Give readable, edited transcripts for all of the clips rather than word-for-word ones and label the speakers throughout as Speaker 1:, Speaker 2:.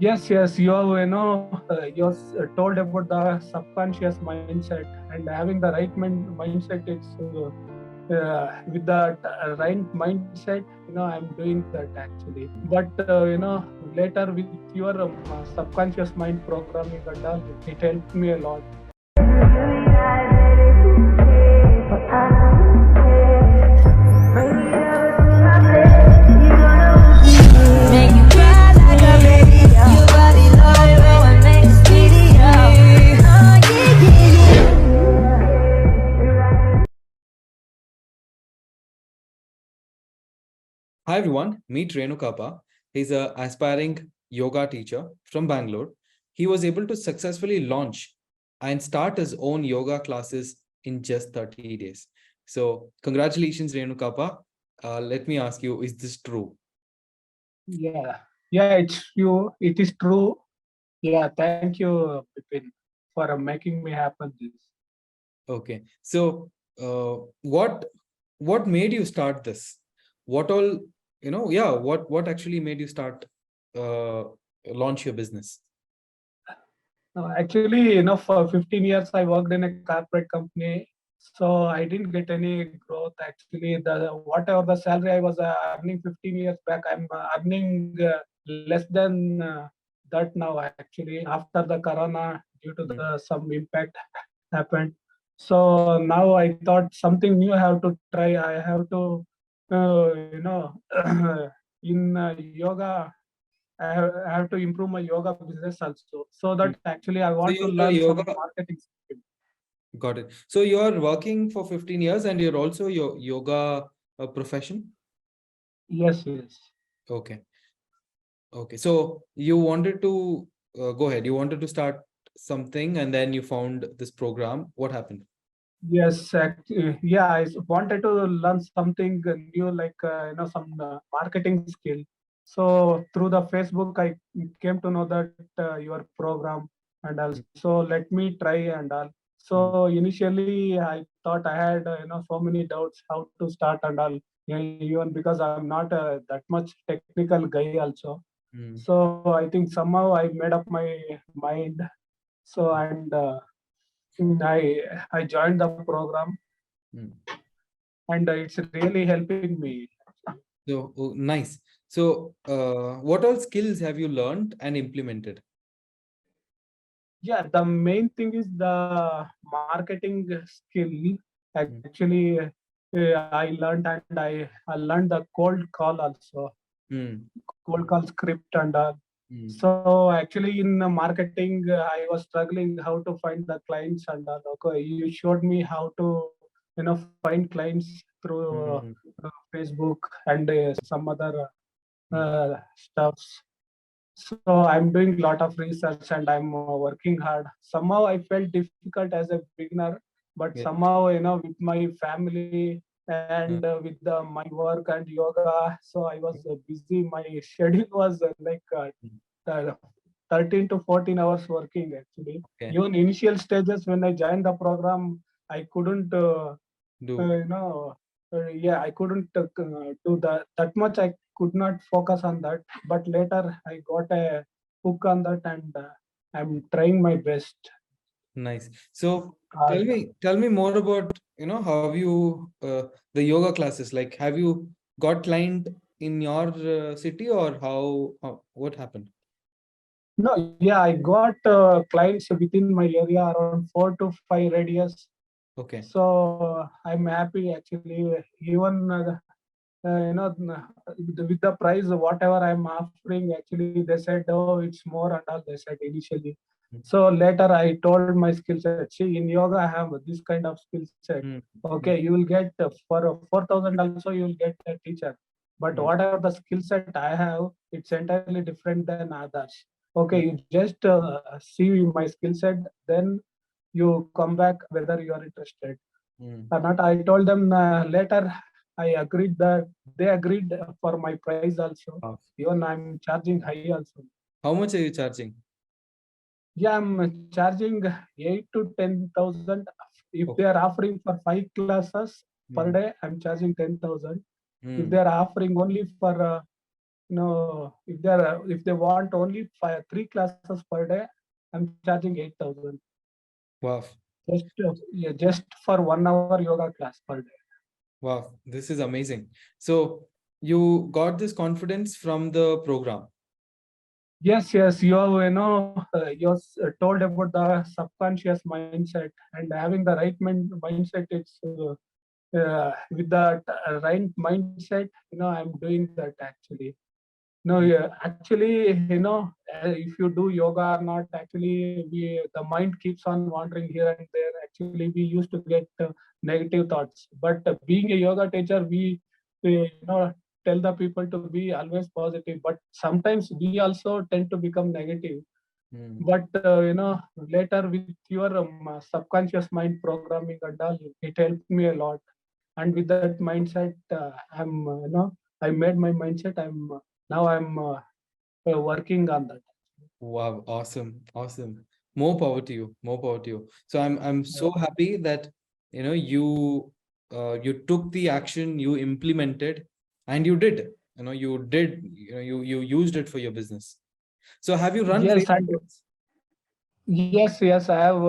Speaker 1: Yes, you told about the subconscious mindset and having the right mindset. It's with that right mindset, I'm doing that actually. But later with your subconscious mind programming and all, it helped me a lot.
Speaker 2: Make you cry like a baby. Your body low and make a video. Oh yeah.
Speaker 3: Hi everyone, meet Renukappa. He's an aspiring yoga teacher from Bangalore. He was able to successfully launch and start his own yoga classes in just 30 days. So, congratulations, Renukappa. Let me ask you, is this true?
Speaker 1: Yeah, it is true. Yeah, thank you, Bipin, for making me happen this.
Speaker 3: Okay. So, what made you start this? What all, what actually made you start uh, launch your business?
Speaker 1: Actually, for 15 years I worked in a corporate company, so I didn't get any growth. Actually, the whatever the salary I was earning 15 years back, I'm earning less than that now. Actually, after the corona, due to
Speaker 3: Mm.
Speaker 1: the some impact happened. So now I thought something new I have to try. I have to, in yoga I have to improve my yoga business also. So that
Speaker 3: Mm.
Speaker 1: actually I
Speaker 3: So
Speaker 1: want to
Speaker 3: you're a
Speaker 1: learn some
Speaker 3: yoga.
Speaker 1: marketing skill.
Speaker 3: Got it. So you're working for 15 years and you're also your yoga profession?
Speaker 1: Yes.
Speaker 3: Okay. Okay. So you wanted to go ahead. You wanted to start something and then you found this program. What happened?
Speaker 1: Yeah, wanted to learn something new, like some marketing skill. So through the Facebook, I came to know that your program, and
Speaker 3: Mm.
Speaker 1: also let me try and all.
Speaker 3: Mm.
Speaker 1: So initially, I thought I had so many doubts how to start and all. Yeah, even because I'm not that much technical guy also.
Speaker 3: Mm.
Speaker 1: So I think somehow I made up my mind. So and I joined the program,
Speaker 3: Mm.
Speaker 1: and it's really helping me.
Speaker 3: So nice. So what all skills have you learned and implemented?
Speaker 1: Yeah, the main thing is the marketing skill.
Speaker 3: Mm.
Speaker 1: Actually, I learned, and I learned the cold call also,
Speaker 3: Mm.
Speaker 1: cold call script and all.
Speaker 3: Mm.
Speaker 1: So actually, in marketing, I was struggling how to find the clients and all. Okay, you showed me how to find clients through
Speaker 3: Mm.
Speaker 1: Facebook and some other
Speaker 3: Mm.
Speaker 1: stuffs. So I'm doing a lot of research and I'm working hard. Somehow I felt difficult as a beginner, but
Speaker 3: Yeah.
Speaker 1: somehow with my family and with my work and yoga, so I was busy. My schedule was
Speaker 3: Mm.
Speaker 1: uh, 13 to 14 hours working actually.
Speaker 3: Okay.
Speaker 1: Even initial stages when I joined the program, I couldn't
Speaker 3: Do.
Speaker 1: yeah, I couldn't do that much. I could not focus on that, but later I got a hook on that, and I'm trying my best.
Speaker 3: Nice. So
Speaker 1: uh,
Speaker 3: tell me more about, how you the yoga classes, like have you got client in your city or what happened?
Speaker 1: no, yeah, I got clients within my area around 4 to 5 radius.
Speaker 3: Okay.
Speaker 1: So I'm happy actually. Even with the price whatever I'm offering, actually they said, oh, it's more and all, they said initially.
Speaker 3: Mm.
Speaker 1: So later I told my skill set, see, in yoga I have this kind of skill set.
Speaker 3: Mm.
Speaker 1: Okay,
Speaker 3: Mm.
Speaker 1: you will get for 4,000 also, you will get a teacher. But
Speaker 3: Mm.
Speaker 1: whatever the skill set I have, it's entirely different than others. Okay,
Speaker 3: Mm.
Speaker 1: you just see my skill set, then you come back whether you are interested
Speaker 3: Mm.
Speaker 1: or not. I told them later. I agreed that they agreed for my price also.
Speaker 3: Ah.
Speaker 1: Even I'm charging high also.
Speaker 3: How much are you charging?
Speaker 1: Yeah, I'm charging 8 to 10,000. If they
Speaker 3: Okay.
Speaker 1: are offering for 5 classes per
Speaker 3: Mm.
Speaker 1: day, I'm charging 10,000. If they
Speaker 3: Mm.
Speaker 1: are offering only for If they want only 3 classes per day, I'm charging 8,000
Speaker 3: Wow.
Speaker 1: just for 1 hour yoga class per day.
Speaker 3: Wow. This is amazing. So you got this confidence from the program.
Speaker 1: Yes, you told about the subconscious mindset, and having the right mindset. It's with that right mindset. I'm doing that actually. No, yeah, actually, if you do yoga or not, actually, the mind keeps on wandering here and there. Actually, we used to get negative thoughts, but being a yoga teacher, we tell the people to be always positive. But sometimes we also tend to become negative.
Speaker 3: Hmm.
Speaker 1: But later with your subconscious mind programming and all, it helped me a lot. And with that mindset, I made my mindset. I'm working on that.
Speaker 3: Wow, awesome, awesome. More power to you, more power to you. So I'm
Speaker 1: Uh,
Speaker 3: so happy that you took the action, you implemented, and you did. You used it for your business. So have you run
Speaker 1: yes,
Speaker 3: Facebook
Speaker 1: and
Speaker 3: ads?
Speaker 1: yes. I have.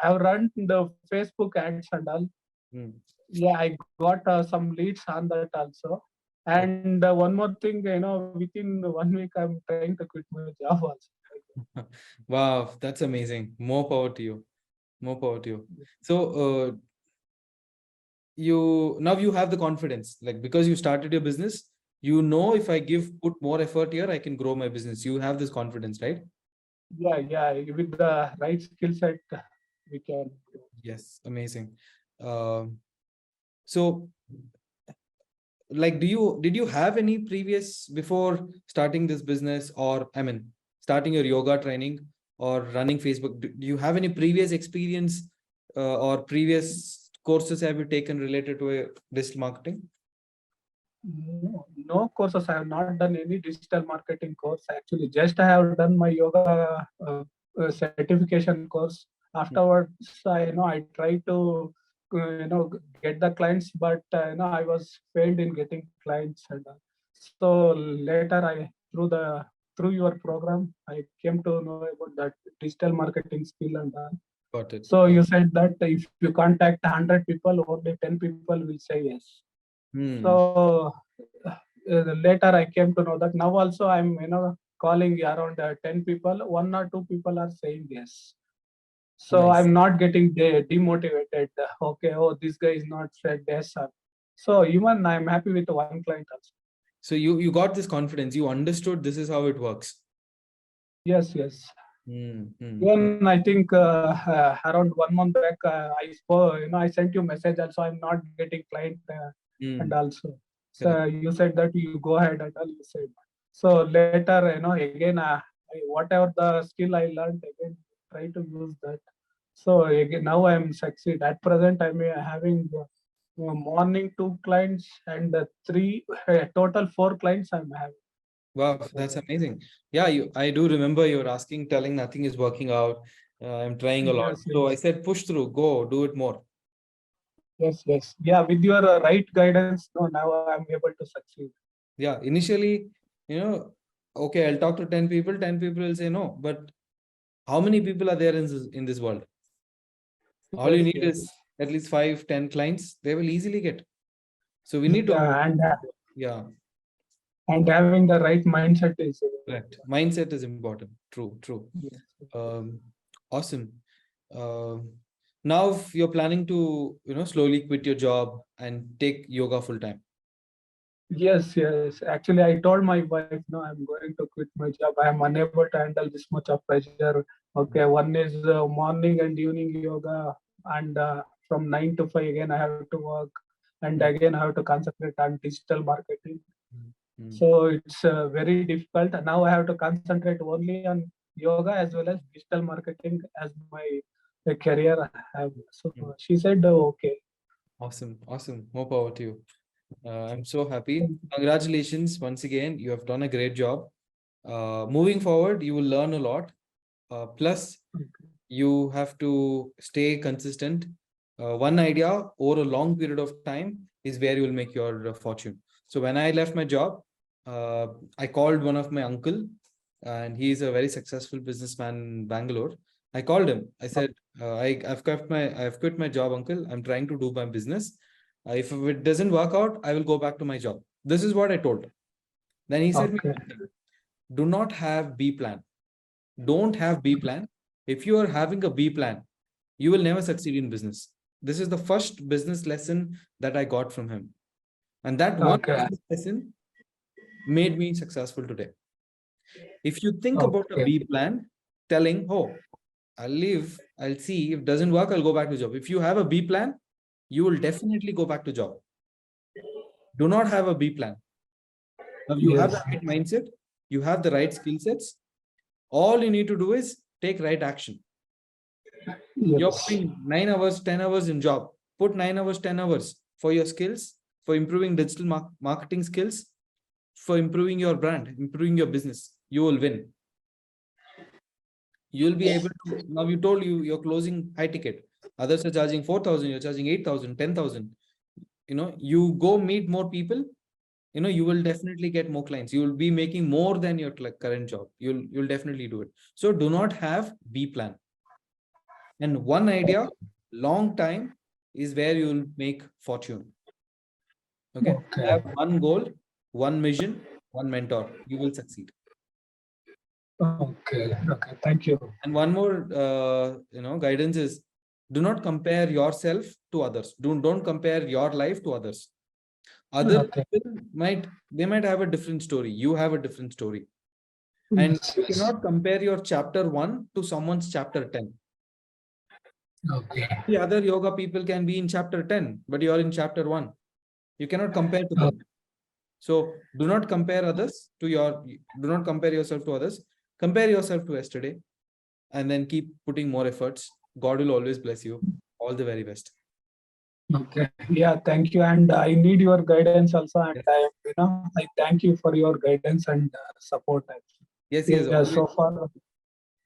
Speaker 1: I've run the Facebook ads and all.
Speaker 3: Hmm.
Speaker 1: Yeah, I got some leads on that also.
Speaker 3: Okay.
Speaker 1: And one more thing, within 1 week, I'm trying to quit my job also.
Speaker 3: Wow, that's amazing. More power to you. More power to you. So you have the confidence, like because you started your business, if I put more effort here, I can grow my business. You have this confidence, right?
Speaker 1: Yeah. With the right skill set, we can.
Speaker 3: Yes, amazing. Um, so like did you have any previous before starting this business, or I mean starting your yoga training or running Facebook? Do you have any previous experience or previous courses have you taken related to digital marketing?
Speaker 1: No courses. I have not done any digital marketing course. Actually, just I have done my yoga certification course. Afterwards, I tried to get the clients, but I was failed in getting clients. And so later, I through your program, I came to know about that digital marketing skill and all.
Speaker 3: Got it.
Speaker 1: So you said that if you contact 100 people, only 10 people will say yes.
Speaker 3: Hmm.
Speaker 1: So later I came to know that now also I'm calling around 10 people, 1 or 2 people are saying yes. So
Speaker 3: Nice.
Speaker 1: I'm not getting demotivated. Okay, oh, this guy is not said yes, sir. So even I'm happy with one client also.
Speaker 3: So you got this confidence, you understood this is how it works.
Speaker 1: Yes.
Speaker 3: Hmm.
Speaker 1: Even I think around 1 month back, I spoke, I sent you message also. I'm not getting client, and
Speaker 3: Hmm.
Speaker 1: also, so
Speaker 3: Correct.
Speaker 1: you said that you go ahead and all you said. So later, again, whatever the skill I learned, again try to use that. So again, now I'm succeed. At present, I'm having morning 2 clients and three total 4 clients I'm having.
Speaker 3: Wow, that's amazing. Yeah, I do remember you were asking, telling nothing is working out. I'm trying a lot. So I
Speaker 1: Yes.
Speaker 3: said, push through, go, do it more.
Speaker 1: Yes. Yeah, with your right guidance, no, now I'm able to succeed.
Speaker 3: Yeah, initially, you know, okay, I'll talk to 10 people, 10 people will say no. But how many people are there in this world? All you need
Speaker 1: Yes.
Speaker 3: is at least 5, 10 clients. They will easily get. So we need to,
Speaker 1: Yeah,
Speaker 3: yeah,
Speaker 1: and having the right mindset is
Speaker 3: correct. Mindset is important. True.
Speaker 1: yes.
Speaker 3: Um, awesome. Um, Now you're planning to, slowly quit your job and take yoga full time.
Speaker 1: Yes. Actually, I told my wife, no, I'm going to quit my job. I am unable to handle this much of pressure. Okay, one is morning and evening yoga, and from 9 to 5 again I have to work, and
Speaker 3: Mm,
Speaker 1: again I have to concentrate on digital marketing.
Speaker 3: mm, mm,
Speaker 1: So it's very difficult. Now I have to concentrate only on yoga as well as digital marketing as my career. I have. So
Speaker 3: mm.
Speaker 1: she said, okay.
Speaker 3: Awesome. More power to you. I'm so happy.
Speaker 1: Thank
Speaker 3: Congratulations once again. You have done a great job. Moving forward, you will learn a lot. Plus,
Speaker 1: you.
Speaker 3: you have to stay consistent. One idea over a long period of time is where you will make your fortune. So when I left my job, I called one of my uncle, and he is a very successful businessman in Bangalore. I called him. I said, I've quit my job, uncle. I'm trying to do my business. If it doesn't work out, I will go back to my job. This is what I told him. Then he said,
Speaker 1: Okay.
Speaker 3: do not have B plan. Don't have B plan. If you are having a B plan, you will never succeed in business. This is the first business lesson that I got from him. And that one
Speaker 1: Okay.
Speaker 3: business lesson made me successful today. If you think about a
Speaker 1: Okay.
Speaker 3: B plan, telling, oh, I'll leave, I'll see. If it doesn't work, I'll go back to job. If you have a B plan, you will definitely go back to job. Do not have a B plan. Now you have
Speaker 1: Yes.
Speaker 3: the right mindset, you have the right skill sets. All you need to do is take right action. You're
Speaker 1: Yes.
Speaker 3: putting 9 hours, 10 hours in job. Put 9 hours, 10 hours for your skills, for improving digital marketing skills, for improving your brand, improving your business. You will win. You'll be able to. Now you told you're closing high ticket. Others are charging 4,000, you're charging 8,000, 10,000. You go meet more people, you will definitely get more clients. You will be making more than your current job. You'll definitely do it. So do not have B plan. And one idea, long time, is where you will make fortune. Okay.
Speaker 1: Okay.
Speaker 3: Have one goal, one mission, one mentor. You will succeed.
Speaker 1: Okay. Okay. Thank you.
Speaker 3: And one more, guidance is, do not compare yourself to others. Don't compare your life to others. Other
Speaker 1: Okay.
Speaker 3: people might have a different story. You have a different story. And
Speaker 1: Yes.
Speaker 3: you
Speaker 1: Yes.
Speaker 3: cannot compare your chapter 1 to someone's chapter 10.
Speaker 1: Okay.
Speaker 3: The other yoga people can be in chapter 10, but you are in chapter 1. You cannot compare to them. So do not compare yourself to others. Compare yourself to yesterday, and then keep putting more efforts. God will always bless you. All the very best.
Speaker 1: Okay. Yeah. Thank you. And I need your guidance also. And
Speaker 3: Yes.
Speaker 1: I thank you for your guidance and support.
Speaker 3: Yes,
Speaker 1: Yeah.
Speaker 3: always.
Speaker 1: So far.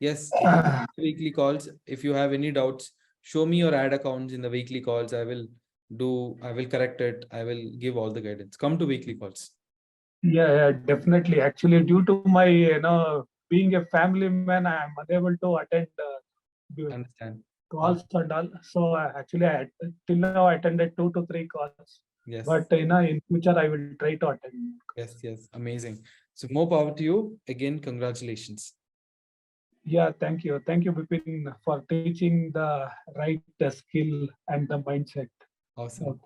Speaker 3: Yes, come to the weekly calls. If you have any doubts, show me your ad accounts in the weekly calls. I will correct it. I will give all the guidance. Come to weekly calls.
Speaker 1: Yeah. Yeah. Definitely. Actually, due to my being a family man, I am unable to attend
Speaker 3: Understand.
Speaker 1: calls and all. So actually, till now I attended 2 to 3 calls.
Speaker 3: Yes,
Speaker 1: But in future, I will try to attend.
Speaker 3: yes. Amazing. So more power to you. Again, congratulations.
Speaker 1: Yeah, thank you, Bipin, for teaching the right skill and the mindset.
Speaker 3: Awesome.